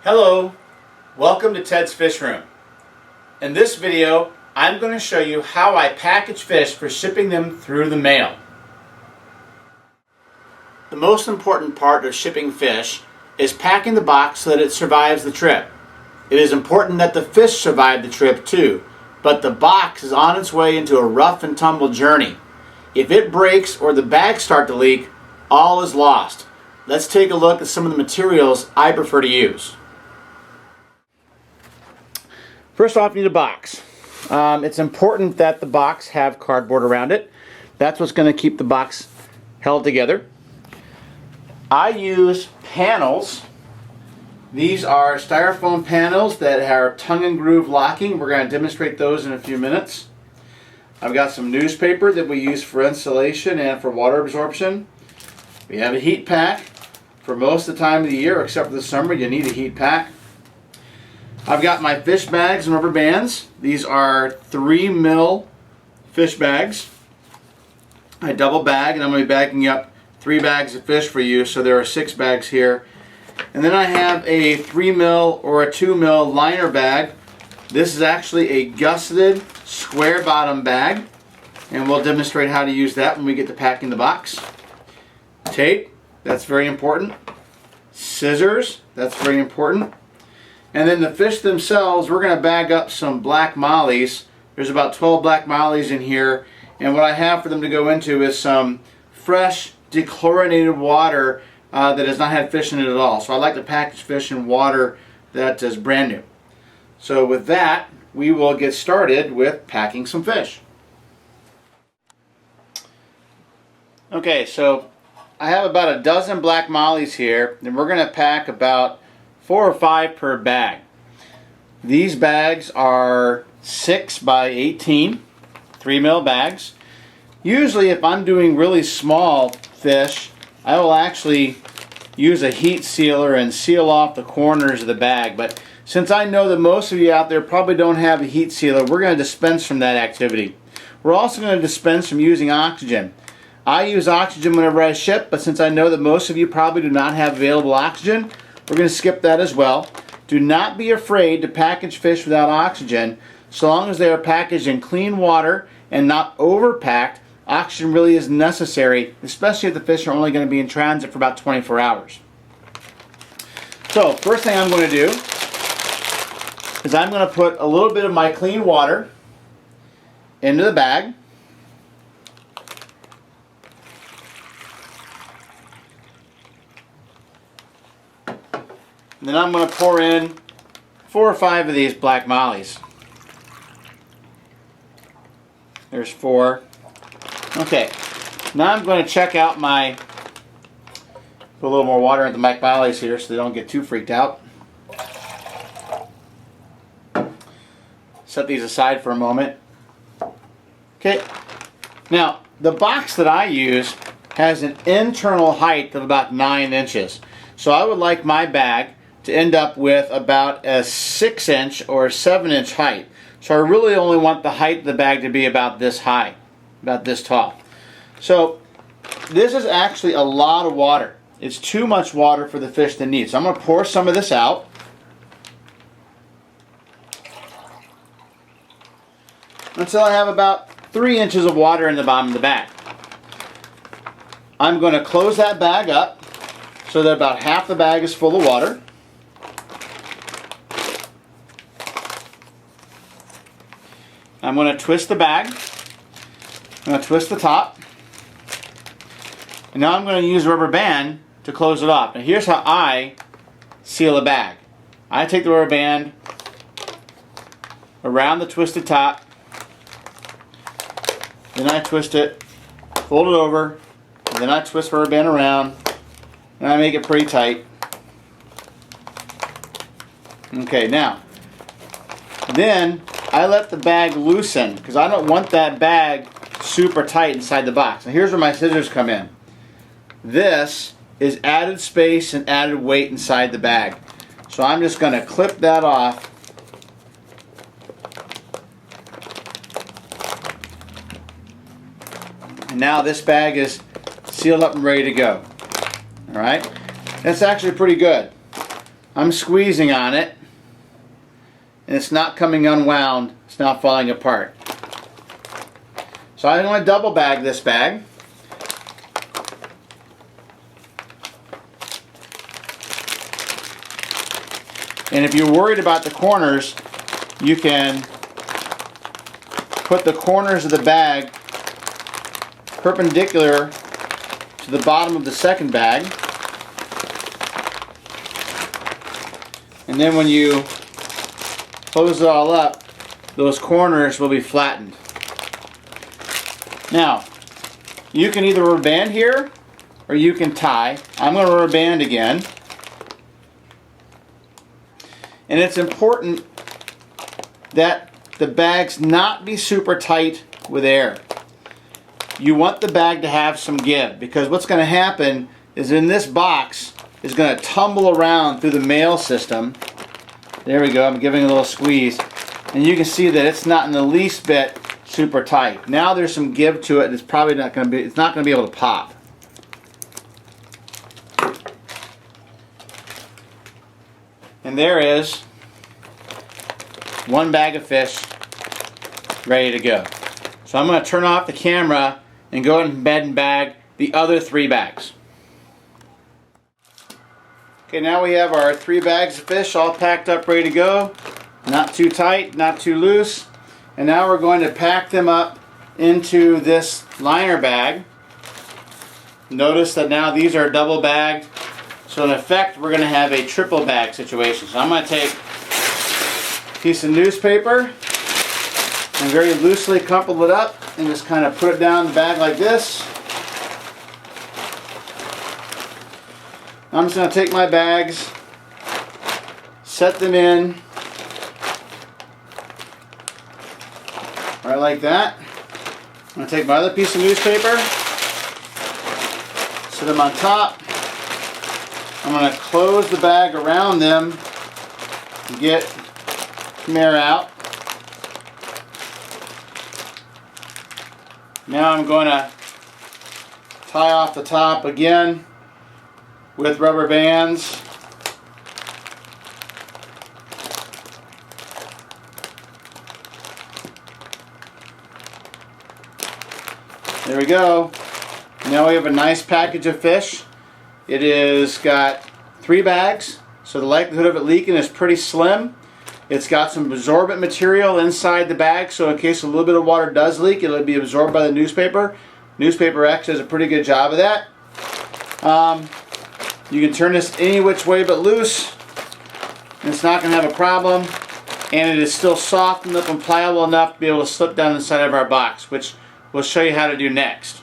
Hello, welcome to Ted's Fish Room. In this video, I'm going to show you how I package fish for shipping them through the mail. The most important part of shipping fish is packing the box so that it survives the trip. It is important that the fish survive the trip too, but the box is on its way into a rough and tumble journey. If it breaks or the bags start to leak, all is lost. Let's take a look at some of the materials I prefer to use. First off, you need a box. It's important that the box have cardboard around it. That's what's going to keep the box held together. I use panels. These are styrofoam panels that are tongue and groove locking. We're going to demonstrate those in a few minutes. I've got some newspaper that we use for insulation and for water absorption. We have a heat pack. For most of the time of the year, except for the summer, you need a heat pack. I've got my fish bags and rubber bands. These are 3 mil fish bags. I double bag, and I'm going to be bagging up 3 bags of fish for you, so there are 6 bags here. And then I have a 3 mil or a 2 mil liner bag. This is actually a gusseted square bottom bag, and we'll demonstrate how to use that when we get to packing the box. Tape, that's very important. Scissors, that's very important. And then the fish themselves, we're going to bag up some black mollies. There's about 12 black mollies in here. And what I have for them to go into is some fresh dechlorinated water that has not had fish in it at all. So I like to package fish in water that is brand new. So with that, we will get started with packing some fish. Okay, so I have about a dozen black mollies here, and we're going to pack about 4 or 5 per bag. These bags are 6 by 18, 3 mil bags. Usually if I'm doing really small fish, I will actually use a heat sealer and seal off the corners of the bag. But since I know that most of you out there probably don't have a heat sealer, we're going to dispense from that activity. We're also going to dispense from using oxygen. I use oxygen whenever I ship, but since I know that most of you probably do not have available oxygen, we're going to skip that as well. Do not be afraid to package fish without oxygen. So long as they are packaged in clean water and not overpacked, oxygen really is necessary, especially if the fish are only going to be in transit for about 24 hours. So first thing I'm going to do is I'm going to put a little bit of my clean water into the bag. And then I'm going to pour in 4 or 5 of these black mollies. There's 4. Okay, now I'm going to check out my, put a little more water in the black mollies here so they don't get too freaked out. Set these aside for a moment. Okay, now the box that I use has an internal height of about 9 inches. So I would like my bag to end up with about a 6-inch or 7-inch height. So I really only want the height of the bag to be about this high, about this tall. So this is actually a lot of water. It's too much water for the fish to need. So I'm going to pour some of this out. Until I have about 3 inches of water in the bottom of the bag. I'm going to close that bag up so that about half the bag is full of water. I'm going to twist the bag. I'm going to twist the top. And now I'm going to use a rubber band to close it off. Now here's how I seal a bag. I take the rubber band around the twisted top. Then I twist it, fold it over, and then I twist the rubber band around, and I make it pretty tight. Okay, now, then I let the bag loosen because I don't want that bag super tight inside the box. Now here's where my scissors come in. This is added space and added weight inside the bag. So I'm just going to clip that off. And now this bag is sealed up and ready to go. Alright? That's actually pretty good. I'm squeezing on it, and it's not coming unwound. It's not falling apart. So I'm going to double bag this bag. And if you're worried about the corners, you can put the corners of the bag perpendicular to the bottom of the second bag. And then when you close it all up, those corners will be flattened. Now, you can either rubber band here or you can tie. I'm going to rubber band again. And it's important that the bags not be super tight with air. You want the bag to have some give, because what's going to happen is in this box is going to tumble around through the mail system. There we go, I'm giving a little squeeze. And you can see that it's not in the least bit super tight. Now there's some give to it, and it's probably not going to be, it's not going to be able to pop. And there is one bag of fish ready to go. So I'm going to turn off the camera and go ahead and bag the other 3 bags. Okay, now we have our 3 bags of fish all packed up, ready to go. Not too tight, not too loose. And now we're going to pack them up into this liner bag. Notice that now these are double bagged. So in effect, we're going to have a triple bag situation. So I'm going to take a piece of newspaper and very loosely crumple it up and just kind of put it down the bag like this. I'm just going to take my bags, set them in right like that. I'm going to take my other piece of newspaper, set them on top. I'm going to close the bag around them to get some air out. Now I'm going to tie off the top again with rubber bands. There we go. Now we have a nice package of fish. It is got 3 bags, so the likelihood of it leaking is pretty slim. It's got some absorbent material inside the bag, so in case a little bit of water does leak, it'll be absorbed by the newspaper. Newspaper actually does a pretty good job of that. You can turn this any which way but loose, and it's not going to have a problem. And it is still soft enough and pliable enough to be able to slip down inside of our box, which we'll show you how to do next.